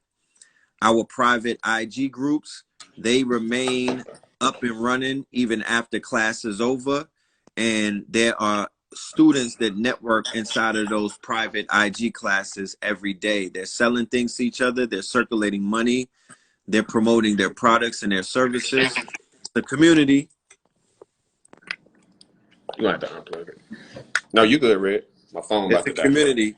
Our private IG groups, they remain up and running even after class is over. And there are students that network inside of those private IG classes every day. They're selling things to each other, they're circulating money, they're promoting their products and their services. The community. You want to unplug it? No, you good, Red. My phone It's about a to die. community.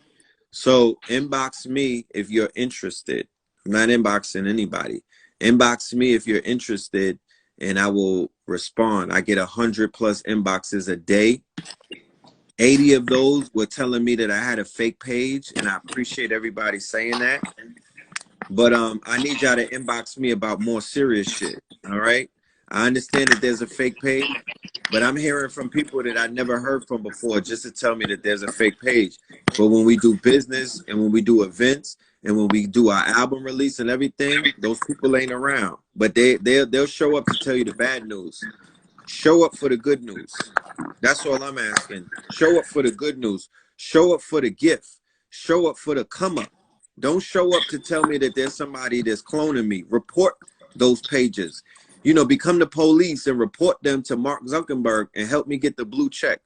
So inbox me if you're interested. I'm not inboxing anybody. Inbox me if you're interested, and I will respond. I get 100+ inboxes a day. 80 of those were telling me that I had a fake page, and I appreciate everybody saying that. But I need y'all to inbox me about more serious shit. All right. I understand that there's a fake page, but I'm hearing from people that I never heard from before just to tell me that there's a fake page. But when we do business and when we do events and when we do our album release and everything, those people ain't around. But they'll show up to tell you the bad news. Show up for the good news. That's all I'm asking. Show up for the good news. Show up for the gift. Show up for the come up. Don't show up to tell me that there's somebody that's cloning me. Report those pages. You know, become the police and report them to Mark Zuckerberg and help me get the blue check.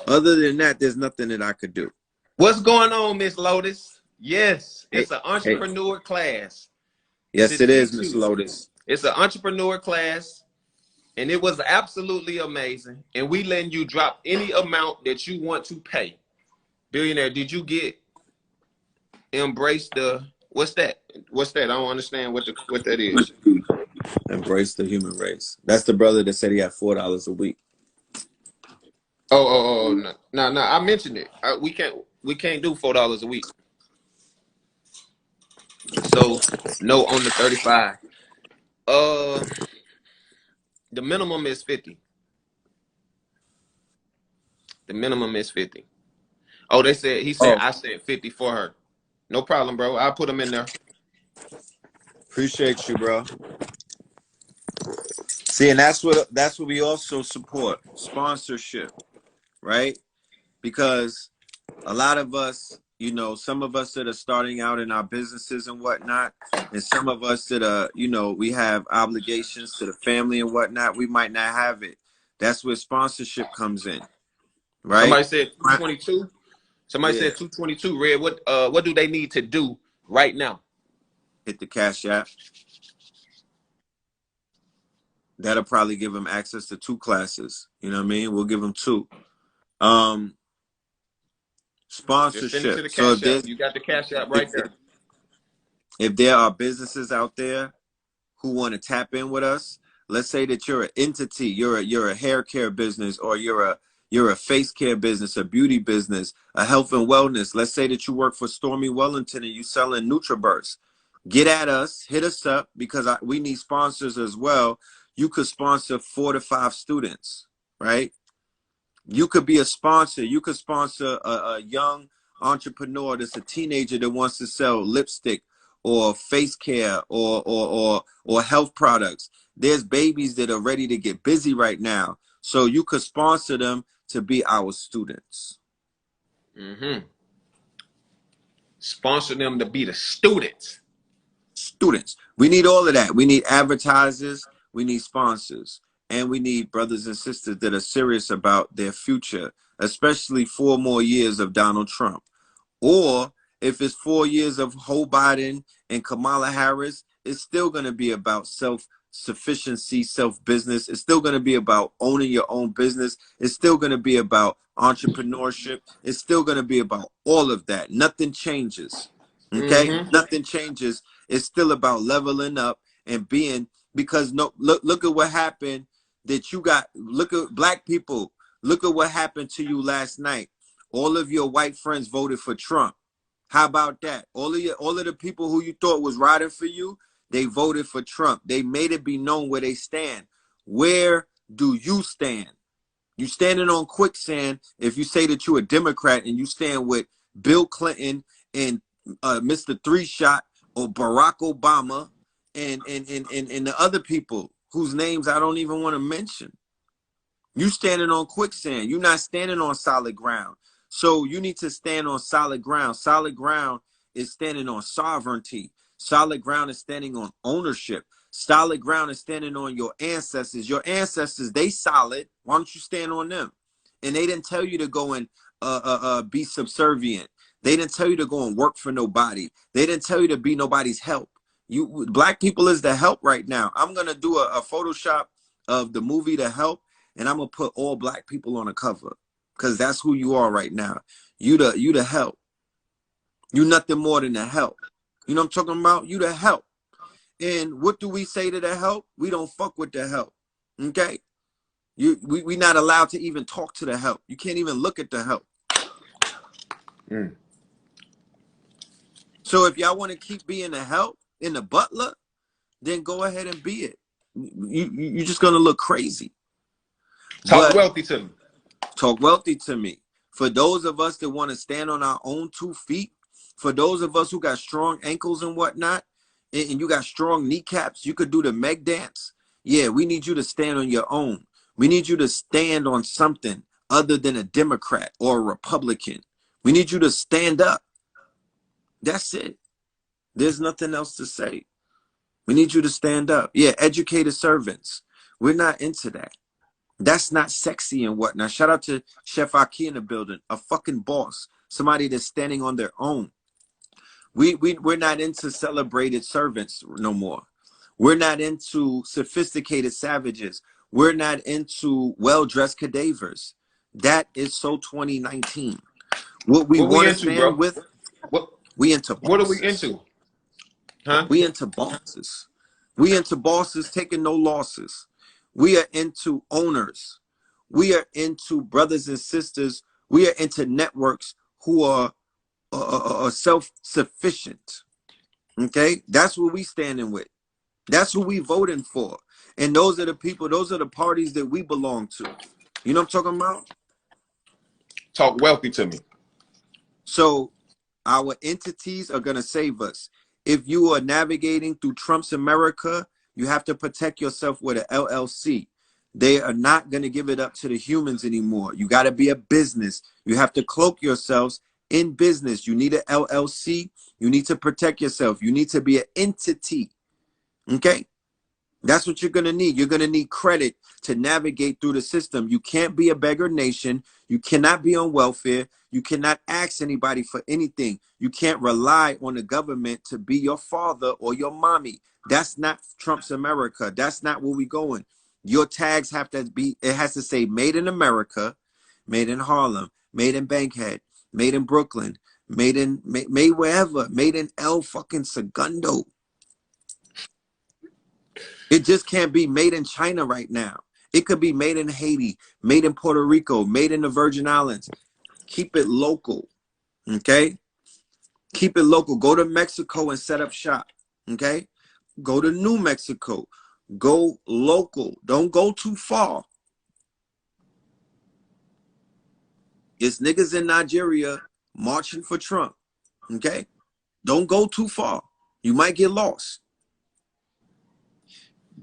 Other than that, there's nothing that I could do. What's going on, Miss Lotus? Yes, Hey, it's an hey. entrepreneur class Yes, to it is, teach Miss you. Lotus. It's an entrepreneur class, and it was absolutely amazing. And we letting you drop any amount that you want to pay. Billionaire, did you get embrace the what's that? What's that? I don't understand what that is. Embrace the human race. That's the brother that said he had $4 a week. Oh, no. I mentioned it. We can't do $4 a week. So no on the 35. Uh, the minimum is 50. The minimum is 50. Oh, he said Oh, I said 50 for her. No problem, bro. I'll put them in there. appreciate you, bro. See, and that's what we also support. Sponsorship, right? Because a lot of us, you know, some of us that are starting out in our businesses and whatnot, and some of us that are, you know, we have obligations to the family and whatnot, we might not have it. That's where sponsorship comes in, right? Somebody said 222. Somebody Yeah, said 222. Red. What do they need to do right now? hit the Cash App. That'll probably give them access to 2 classes. You know what I mean? We'll give them 2. Um, Just send it to Sponsorship. the So Cash App. You got the Cash App right there. if there are businesses out there who want to tap in with us. Let's say that you're an entity, you're a hair care business, or you're a face care business, a beauty business, a health and wellness. Let's say that you work for Stormy Wellington and you selling NutriBurst. Get at us, hit us up, because we need sponsors as well. You could sponsor 4 to 5 students, right? You could be a sponsor. You could sponsor a young entrepreneur that's a teenager that wants to sell lipstick or face care or health products. There's babies that are ready to get busy right now. So you could sponsor them to be our students. Sponsor them to be the students. Students. We need all of that. We need advertisers. We need sponsors. And we need brothers and sisters that are serious about their future, especially 4 more years of Donald Trump. Or if it's 4 years of Joe Biden and Kamala Harris, it's still going to be about self-sufficiency, self-business. It's still going to be about owning your own business. It's still going to be about entrepreneurship. It's still going to be about all of that. Nothing changes. Okay? Nothing changes. It's still about leveling up and being, because look at what happened that you got. Look at black people. Look at what happened to you last night. All of your white friends voted for Trump. How about that? All of the people who you thought was riding for you, they voted for Trump. They made it be known where they stand. Where do you stand? You standing on quicksand if you say that you're a Democrat and you stand with Bill Clinton and Mr. Three Shot or Barack Obama and the other people whose names I don't even want to mention. You standing on quicksand. You're not standing on solid ground. So you need to stand on solid ground. Solid ground is standing on sovereignty. Solid ground is standing on ownership. Solid ground is standing on your ancestors. Your ancestors, they solid. Why don't you stand on them? And they didn't tell you to go and be subservient. They didn't tell you to go and work for nobody. They didn't tell you to be nobody's help. You black people is the help right now. I'm gonna do a Photoshop of the movie The Help, and I'm gonna put all black people on a cover, because that's who you are right now. You the help. You nothing more than the help. You know what I'm talking about? You the help. And what do we say to the help? We don't fuck with the help. Okay? We not allowed to even talk to the help. You can't even look at the help. So if y'all want to keep being the help and the butler, then go ahead and be it. You're just gonna look crazy. Talk wealthy to me. Talk wealthy to me. For those of us that want to stand on our own 2 feet, for those of us who got strong ankles and whatnot, and you got strong kneecaps, you could do the Meg dance. Yeah, we need you to stand on your own. We need you to stand on something other than a Democrat or a Republican. We need you to stand up. That's it. There's nothing else to say. We need you to stand up. Yeah, educated servants. We're not into that. That's not sexy and whatnot. Shout out to Chef Aki in the building, a fucking boss, somebody that's standing on their own. We're not into celebrated servants no more. We're not into sophisticated savages. We're not into well-dressed cadavers. That is so 2019. What we want to stand bro? with, we into bosses. What are we into? Huh? We into bosses. We into bosses taking no losses. We are into owners. We are into brothers and sisters. We are into networks who are self-sufficient. Okay? That's what we standing with. That's who we voting for. And those are the people, those are the parties that we belong to. You know what I'm talking about? Talk wealthy to me. So our entities are going to save us. If you are navigating through Trump's America, you have to protect yourself with an LLC. They are not going to give it up to the humans anymore. You got to be a business. You have to cloak yourselves in business. You need an LLC. You need to protect yourself. You need to be an entity. Okay? That's what you're going to need. You're going to need credit to navigate through the system. You can't be a beggar nation. You cannot be on welfare. You cannot ask anybody for anything. You can't rely on the government to be your father or your mommy. That's not Trump's America. That's not where we're going. Your tags have to be, it has to say made in America, made in Harlem, made in Bankhead, made in Brooklyn, made wherever, made in El fucking Segundo. It just can't be made in China right now. It could be made in Haiti, made in Puerto Rico, made in the Virgin Islands. Keep it local, okay? Keep it local. Go to Mexico and set up shop, okay? Go to New Mexico. Go local. Don't go too far. It's niggas in Nigeria marching for Trump, okay? Don't go too far. You might get lost.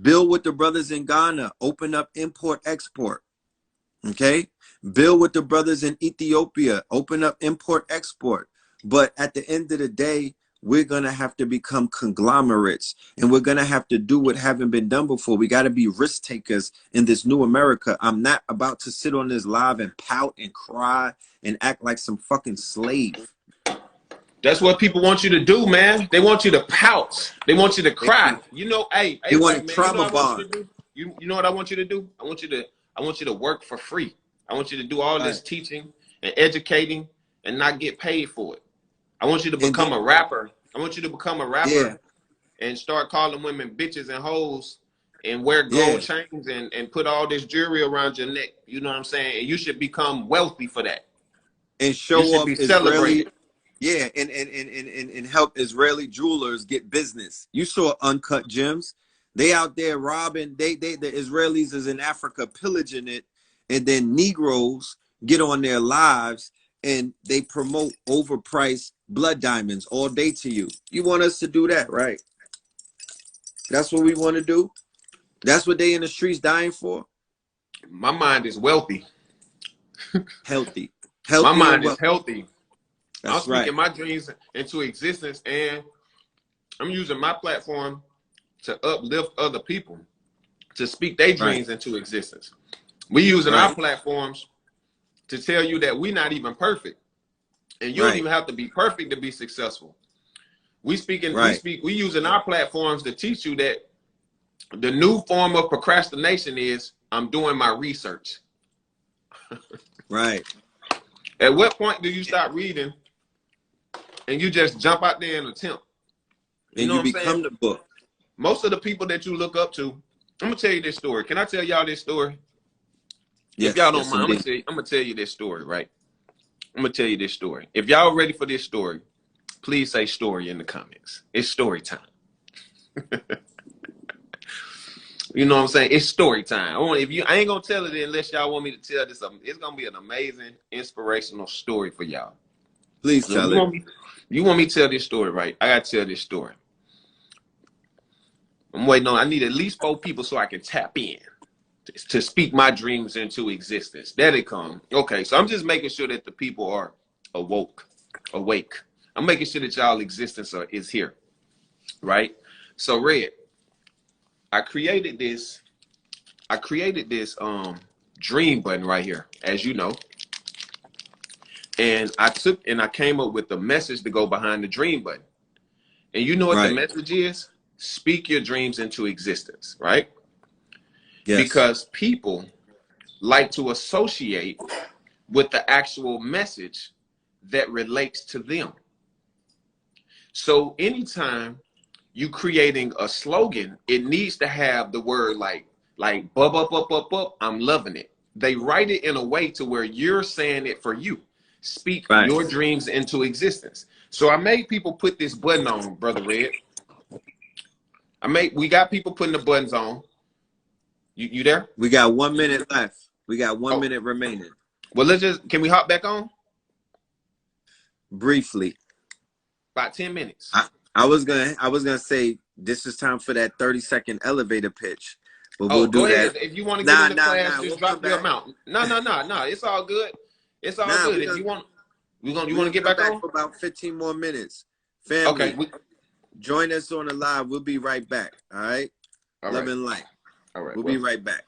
Build with the brothers in Ghana. Open up import-export, okay? Build with the brothers in Ethiopia. Open up import-export. But at the end of the day, we're going to have to become conglomerates, and we're going to have to do what haven't been done before. We got to be risk takers in this new America. I'm not about to sit on this live and pout and cry and act like some fucking slave. That's what people want you to do, man. They want you to pout. They want you to cry. You know, hey, They want man, trauma you know what I want you to do? You know what I want you to do? I want you to work for free. I want you to do all this teaching and educating and not get paid for it. I want you to become a rapper. I want you to become a rapper and start calling women bitches and hoes and wear gold chains and put all this jewelry around your neck. You know what I'm saying? And you should become wealthy for that. And show up Israeli, and help Israeli jewelers get business. You saw Uncut Gems. They out there robbing. The Israelis is in Africa pillaging it, and then Negroes get on their lives and they promote overpriced blood diamonds all day to you. You want us to do that, right? That's what we want to do. That's what they in the streets dying for. My mind is wealthy. Healthy. My mind is healthy. That's I'm speaking my dreams into existence, and I'm using my platform to uplift other people, to speak their dreams into existence. We're using our platforms to tell you that we're not even perfect, and you don't even have to be perfect to be successful. We using our platforms to teach you that the new form of procrastination is I'm doing my research. Right. At what point do you stop reading and you just jump out there and attempt? You know, and you become the book. Most of the people that you look up to, I'm gonna tell you this story. Can I tell y'all this story? If y'all don't mind, I'm gonna tell you this story, right? I'm gonna tell you this story. If y'all ready for this story, please say story in the comments. It's story time. You know what I'm saying? It's story time. I ain't gonna tell it unless y'all want me to tell this. It's gonna be an amazing, inspirational story for y'all. Please tell it. You want me to tell this story, right? I gotta tell this story. I'm waiting on. I need at least 4 people so I can tap in to speak my dreams into existence. There they come. Okay, so I'm just making sure that the people are awake. I'm making sure that y'all existence is here, right? So Red, I created this dream button right here, as you know. And I came up with a message to go behind the dream button. And you know what the message is? Speak your dreams into existence, right? Yes. Because people like to associate with the actual message that relates to them. So anytime you creating a slogan, it needs to have the word like bub, I'm loving it. They write it in a way to where you're saying it for you. Speak your dreams into existence. So I made people put this button on, Brother Red. We got people putting the buttons on. You there? We got 1 minute left. We got 1 minute remaining. Well, can we hop back on? Briefly. About 10 minutes. I was gonna say this is time for that 30-second elevator pitch. But we'll do ahead. that. If you want to get in the class, just drop your amount. No. It's all good. It's all good. If you want to get back on for about 15 more minutes. Family. Okay. Join us on the live. We'll be right back. All right. Love and light. All right. We'll be right back.